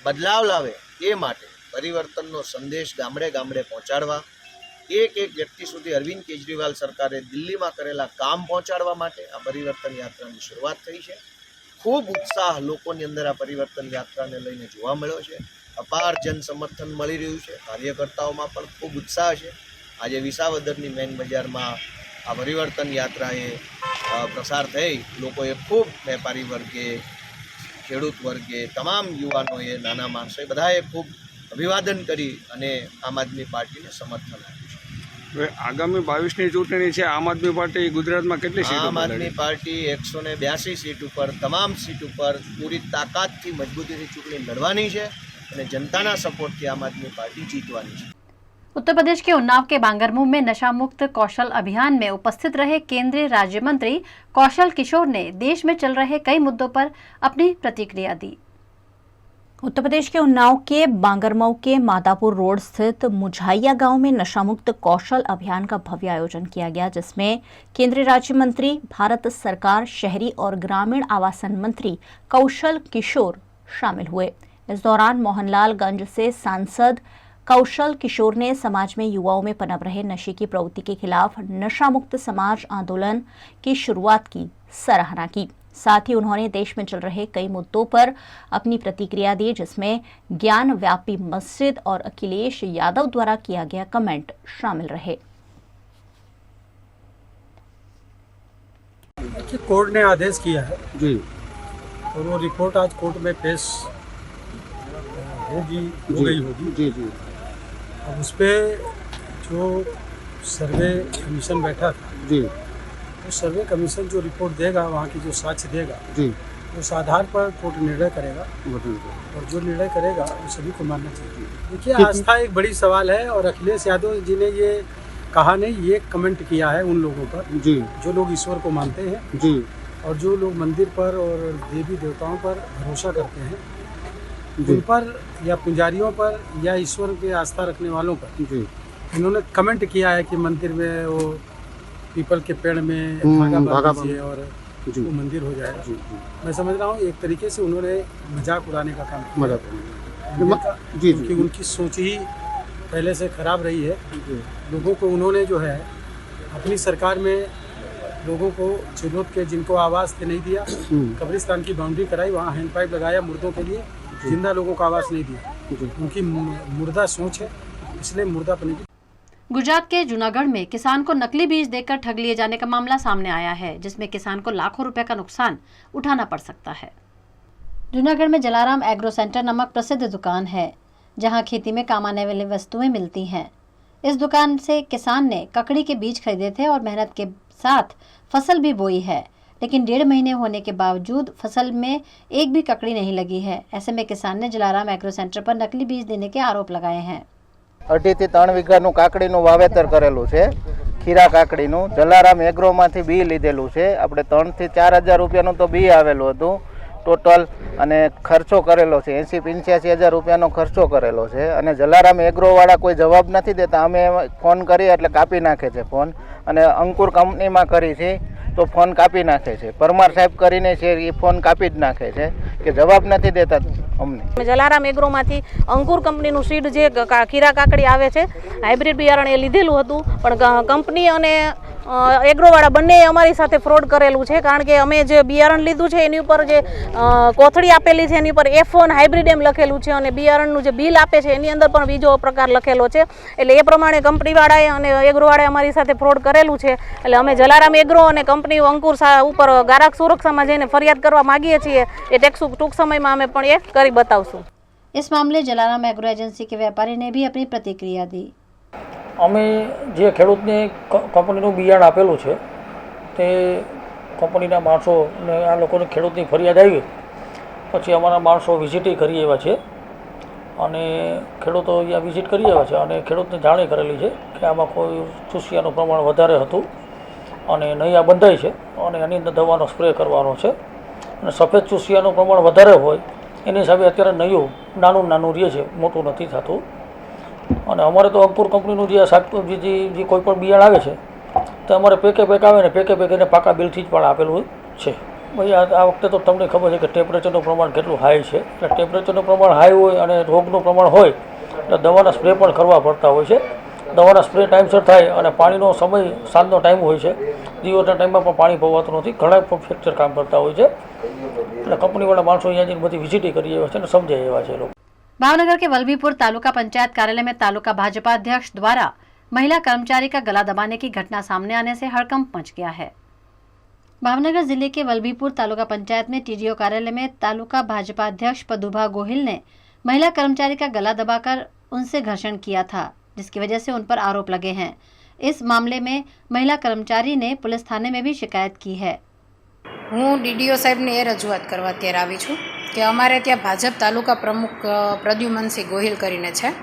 બદલાવ લાવે, એ માટે પરિવર્તનનો સંદેશ ગામડે ગામડે પહોંચાડવા, એક એક વ્યક્તિ સુધી અરવિંદ કેજરીવાલ સરકારે દિલ્હીમાં કરેલા કામ પહોંચાડવા માટે આ પરિવર્તન યાત્રાની શરૂઆત થઈ છે। ખૂબ ઉત્સાહ લોકોની અંદર આ પરિવર્તન યાત્રાને લઈને જોવા મળ્યો છે। અપાર જન સમર્થન મળી રહ્યું છે। કાર્યકર્તાઓમાં પણ ખૂબ ઉત્સાહ છે। આજે વિસાવદરની મેન બજારમાં આ પરિવર્તન યાત્રાએ પ્રસાર થઈ। લોકોએ ખૂબ, વેપારી વર્ગે, ખેડૂત વર્ગે, તમામ યુવાનોએ, નાના માણસોએ બધાએ ખૂબ અભિવાદન કરી અને આમ આદમી પાર્ટીને સમર્થન આપ્યું છે। આગામી 22ની ચૂંટણી છે, આમ આદમી પાર્ટી ગુજરાતમાં કેટલી સીટ? આમ આદમી પાર્ટી 182 સીટ ઉપર, તમામ સીટ ઉપર પૂરી તાકાતથી, મજબૂતીથી चुनाव लड़वानी है और जनता सपोर्ट की आम आदमी पार्टी जीतवानी है। उत्तर प्रदेश के उन्नाव के बांगरमुंह में नशा मुक्त कौशल अभियान में उपस्थित रहे केंद्रीय राज्य मंत्री कौशल किशोर ने देश में चल रहे कई मुद्दों पर अपनी प्रतिक्रिया दी। उत्तर प्रदेश के उन्नाव के बांगरमऊ के मादापुर रोड स्थित मुझाइया गांव में नशा मुक्त कौशल अभियान का भव्य आयोजन किया गया, जिसमें केंद्रीय राज्य मंत्री, भारत सरकार शहरी और ग्रामीण आवासन मंत्री कौशल किशोर शामिल हुए। इस दौरान मोहनलालगंज से सांसद कौशल किशोर ने समाज में युवाओं में पनप रहे नशे की प्रवृत्ति के खिलाफ नशा मुक्त समाज आंदोलन की शुरुआत की सराहना की। साथ ही उन्होंने देश में चल रहे कई मुद्दों पर अपनी प्रतिक्रिया दी, जिसमें ज्ञान व्यापी मस्जिद और अखिलेश यादव द्वारा किया गया कमेंट शामिल रहे। कोर्ट ने आदेश किया है जी, और वो रिपोर्ट आज कोर्ट में पेश हो गई होगी जी जी। अब उस पर जो सर्वे कमीशन बैठा था जी, तो सर्वे कमीशन जो रिपोर्ट देगा, वहाँ की जो साक्ष्य देगा जी, उस आधार पर कोर्ट निर्णय करेगा, और जो निर्णय करेगा वो सभी को मानना चाहिए। देखिए, आस्था एक बड़ी सवाल है, और अखिलेश यादव जी ने ये कहा नहीं, ये कमेंट किया है उन लोगों पर जी जो लोग ईश्वर को मानते हैं जी, और जो लोग मंदिर पर और देवी देवताओं पर भरोसा करते हैं, उन पर या पुजारियों पर या ईश्वर की आस्था रखने वालों पर जी इन्होंने कमेंट किया है कि मंदिर में वो पीपल के पेड़ में धागा बांधिए और वो मंदिर हो जाएगा। मैं समझ रहा हूँ एक तरीके से उन्होंने मजाक उड़ाने का काम किया जी, क्योंकि उनकी सोच ही पहले से खराब रही है। लोगों को उन्होंने जो है अपनी सरकार में लोगों को जरूरत के जिनको आवास नहीं दिया, कब्रिस्तान की बाउंड्री कराई, वहाँ हैंड पाइप लगाया मुर्दों के लिए, जिंदा लोगों को आवास नहीं दिया। उनकी मुर्दा सोच है, इसलिए मुर्दा बनेगी। गुजरात के जूनागढ़ में किसान को नकली बीज देकर ठग लिए जाने का मामला सामने आया है, जिसमें किसान को लाखों रुपए का नुकसान उठाना पड़ सकता है। जूनागढ़ में जलाराम एग्रो सेंटर नामक प्रसिद्ध दुकान है, जहां खेती में काम आने वाली वस्तुएं मिलती हैं। इस दुकान से किसान ने ककड़ी के बीज खरीदे थे और मेहनत के साथ फसल भी बोई है, लेकिन 1.5 महीने होने के बावजूद फसल में एक भी ककड़ी नहीं लगी है। ऐसे में किसान ने जलाराम एग्रो सेंटर पर नकली बीज देने के आरोप लगाए हैं। 2.5 થી 3 વીઘાનું કાકડીનું વાવેતર કરેલું છે, ખીરા કાકડીનું જલારામ એગ્રોમાંથી બી લીધેલું છે। આપણે 3 થી 4 હજાર રૂપિયાનું તો બી આવેલું હતું ટોટલ, અને ખર્ચો કરેલો છે 80-85 હજાર રૂપિયાનો ખર્ચો કરેલો છે, અને જલારામ એગ્રોવાળા કોઈ જવાબ નથી દેતા। અમે ફોન કરીએ એટલે કાપી નાખે છે ફોન, અને અંકુર કંપનીમાં કરી છે તો ફોન કાપી નાખે છે, પરમાર સાહેબ કરીને છે એ ફોન કાપી જ નાખે છે કે જવાબ નથી દેતા। અમને જલારામ એગ્રોમાંથી અંકુર કંપનીનું સીડ જે ખીરા કાકડી આવે છે હાઇબ્રિડ બિયારણ એ લીધેલું હતું, પણ કંપની અને એગ્રોવાળા બંને અમારી સાથે ફ્રોડ કરેલું છે. કારણ કે અમે જે બિયારણ લીધું છે એની ઉપર જે કોથળી આપેલી છે એની ઉપર F1 હાઇબ્રિડ એમ લખેલું છે અને બિયારણનું જે બિલ આપે છે એની અંદર પણ બીજો પ્રકાર લખેલો છે. એટલે એ પ્રમાણે કંપનીવાળાએ અને એગ્રોવાળાએ અમારી સાથે ફ્રોડ કરેલું છે. એટલે અમે જલારામ એગ્રો અને કંપની અંકુર ઉપર ગ્રાહક સુરક્ષામાં જઈને ફરિયાદ કરવા માંગીએ છીએ. એ ટૂંક સમયમાં અમે પણ એ કરી बताऊँ. इस मामले जलाराम एग्रो एजेंसी के व्यापारी ने भी अपनी प्रतिक्रिया दी. અમે જે ખેડૂતને કંપનીનું બિયારણ આપેલું છે તે કંપનીના માણસોને આ લોકોને ખેડૂતની ફરિયાદ આવી, પછી અમારા માણસો વિઝિટ કરી આવ્યા છે અને ખેડૂતો અહીંયા વિઝિટ કરી આવ્યા છે અને ખેડૂતને જાણ કરેલી છે કે આમાં કોઈ ચૂસિયાનું પ્રમાણ વધારે હતું અને નૈયા બંધાય છે અને એની અંદર દવાનો સ્પ્રે કરવાનો છે અને સફેદ ચૂસિયાનું પ્રમાણ વધારે હોય એની હિસાબે અત્યારે નયું નાનું રહે છે, મોટું નથી થતું. અને અમારે તો અંકુર કંપનીનું જે શાકભાજી જે કોઈ પણ બિયારણ આવે છે તો અમારે પેકે આવે ને પેકે એને પાકા બિલથી જ પણ આપેલું છે. ભાઈ આ વખતે તો તમને ખબર છે કે ટેમ્પરેચરનું પ્રમાણ કેટલું હાઈ છે, એટલે ટેમ્પરેચરનું પ્રમાણ હાઈ હોય અને રોગનું પ્રમાણ હોય એટલે દવાના સ્પ્રે પણ કરવા પડતા હોય છે. દવાના સ્પ્રે ટાઈમસર થાય અને પાણીનો સમય સાંજનો ટાઈમ હોય છે, દિવસના ટાઈમમાં પણ પાણી પવાતું નથી, ઘણા ફ્રેક્ચર કામ કરતા હોય છે. એટલે કંપનીવાળા માણસો અહીંયા જઈને બધી વિઝિટ કરી આવ્યા છે અને સમજાઈ આવ્યા છે લોકો. भावनगर के वल्लभीपुर तालुका पंचायत कार्यालय में तालुका भाजपा अध्यक्ष द्वारा महिला कर्मचारी का गला दबाने की घटना सामने आने से हड़कंप मच गया है. भावनगर जिले के वल्लभीपुर तालुका पंचायत में टीडीओ कार्यालय में तालुका भाजपा अध्यक्ष पदुभा गोहिल ने महिला कर्मचारी का गला दबाकर उनसे घर्षण किया था, जिसकी वजह से उन पर आरोप लगे हैं. इस मामले में महिला कर्मचारी ने पुलिस थाने में भी शिकायत की है. હું ડીડીઓ સાહેબને એ રજૂઆત કરવા અત્યારે આવી છું કે અમારે ત્યાં ભાજપ તાલુકા પ્રમુખ પ્રદ્યુમનસિંહ ગોહિલ કરીને છે.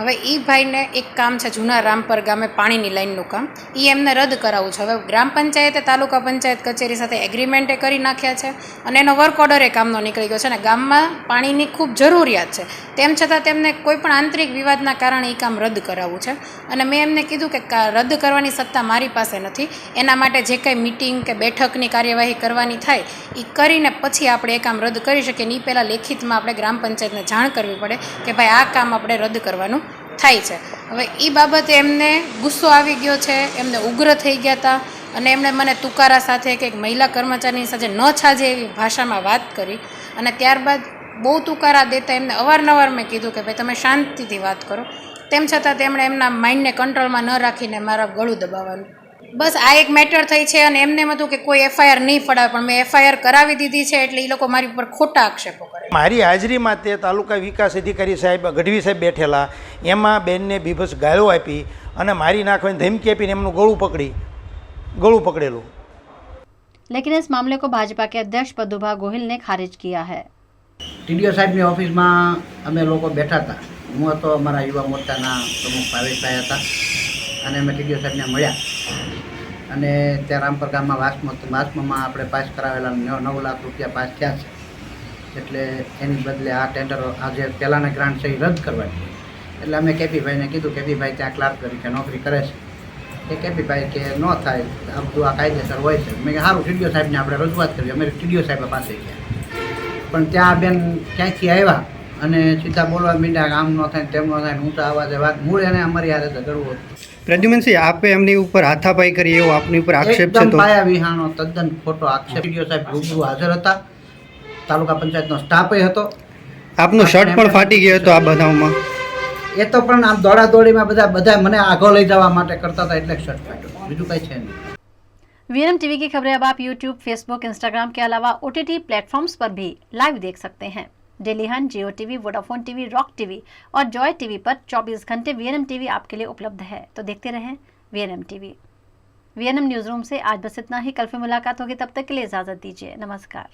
હવે એ ભાઈને એક કામ છે જૂના રામપર ગામે પાણીની લાઈનનું કામ, એ એમને રદ કરાવવું છે. હવે ગ્રામ પંચાયતે તાલુકા પંચાયત કચેરી સાથે એગ્રીમેન્ટે કરી નાખ્યા છે અને એનો વર્ક ઓર્ડર એ કામનો નીકળી ગયો છે અને ગામમાં પાણીની ખૂબ જરૂરિયાત છે, તેમ છતાં તેમને કોઈ પણ આંતરિક વિવાદના કારણે એ કામ રદ કરાવવું છે. અને મેં એમને કીધું કે રદ કરવાની સત્તા મારી પાસે નથી, એના માટે જે કંઈ મિટિંગ કે બેઠકની કાર્યવાહી કરવાની થાય એ કરીને પછી આપણે એ કામ રદ કરી શકીએ. ને એ પહેલાં લેખિતમાં આપણે ગ્રામ પંચાયતને જાણ કરવી પડે કે ભાઈ આ કામ આપણે રદ કરવાનું થાય છે. હવે એ બાબતે એમને ગુસ્સો આવી ગયો છે, એમને ઉગ્ર થઈ ગયા હતા અને એમણે મને તુકારા સાથે કે મહિલા કર્મચારીની સાથે ન છાજે એવી ભાષામાં વાત કરી અને ત્યારબાદ બહુ તુકારા દેતા એમને અવારનવાર મેં કીધું કે ભાઈ તમે શાંતિથી વાત કરો, તેમ છતાં તેમણે એમના માઇન્ડને કંટ્રોલમાં ન રાખીને મારા ગળું દબાવવાનું. બસ આ એક મેટર થઈ છે અને એમને એમ હતું કે કોઈ એફઆઈઆર નહીં પડાવે, પણ મેં એફઆઈઆર કરાવી દીધી છે એટલે એ લોકો મારી ઉપર ખોટા આક્ષેપો કરે. મારી હાજરીમાં તે તાલુકા વિકાસ અધિકારી સાહેબ ગઢવી સાહેબ બેઠેલા, એમાં બેનને બીભત્સ ગાળો આપી અને મારી નાખવાની ધમકી આપીને એમનું ગળું પકડેલું. लेकिन इस मामले को भाजपा के अध्यक्ष पदुभा गोहिल ने खारिज किया है. ટીડીઓ સાહેબની ઓફિસમાં અમે લોકો બેઠા હતા, હું હતો, અમારા યુવા મોરચાના પ્રમુખ ભાવેશભાઈ હતા અને અમે ટીડીઓ સાહેબને મળ્યા અને ત્યાં રામપર ગામમાં વાસ્મોમાં આપણે પાસ કરાવેલા 9 લાખ રૂપિયા પાસ થયા છે, એટલે એની બદલે આ ટેન્ડર આજે પહેલાંના ગ્રાન્ટ છે એ રદ કરવાની. એટલે અમે કેપીભાઈને કીધું, કેપીભાઈ ત્યાં ક્લાર્ક તરીકે નોકરી કરે છે, એ કેપીભાઈ કે ન થાય, આ બધું આ કાયદેસર હોય છે. મેં સારું ટીડીઓ સાહેબને આપણે રજૂઆત કરી, અમે ટીડીઓ સાહેબ પાસે ગયા, પણ ત્યાં બેન ક્યાંયથી આવ્યા અને સીધા બોલવા માંડ્યા, આમ ન થાય તેમ ન થાય, ઊંચા આવાજે વાત. મૂળ એને અમારી હારે ઝઘડવું હતું. પ્રદ્યુમનસિંહ, આપે એમની ઉપર હાથાપાઈ કરી એવો આપની ઉપર આક્ષેપ છે? એકદમ પાયા વિહાણો, તદ્દન ખોટો આક્ષેપ. ટીડીઓ સાહેબ રૂબરૂ હાજર હતા, તાલુકા પંચાયતનો સ્ટાફ હતો. આપનો શર્ટ પણ ફાટી ગયો હતો આ બનાવમાં? એ તો પણ આમ દોડાદોડીમાં બધા મને આગળ લઈ જવા માટે કરતા હતા એટલે શર્ટ ફાટ્યો, બીજું કંઈ છે નહીં. वीएनएम टीवी की खबरें अब आप यूट्यूब, फेसबुक, इंस्टाग्राम के अलावा OTT प्लेटफॉर्म्स पर भी लाइव देख सकते हैं. Dailyhunt, Jio TV, Vodafone TV, Rock TV और जॉय टीवी पर 24 घंटे वीएनएम टीवी आपके लिए उपलब्ध है. तो देखते रहें VNM TV. VNM news room से आज बस इतना ही. कल फिर मुलाकात होगी, तब तक के लिए इजाजत दीजिए. नमस्कार.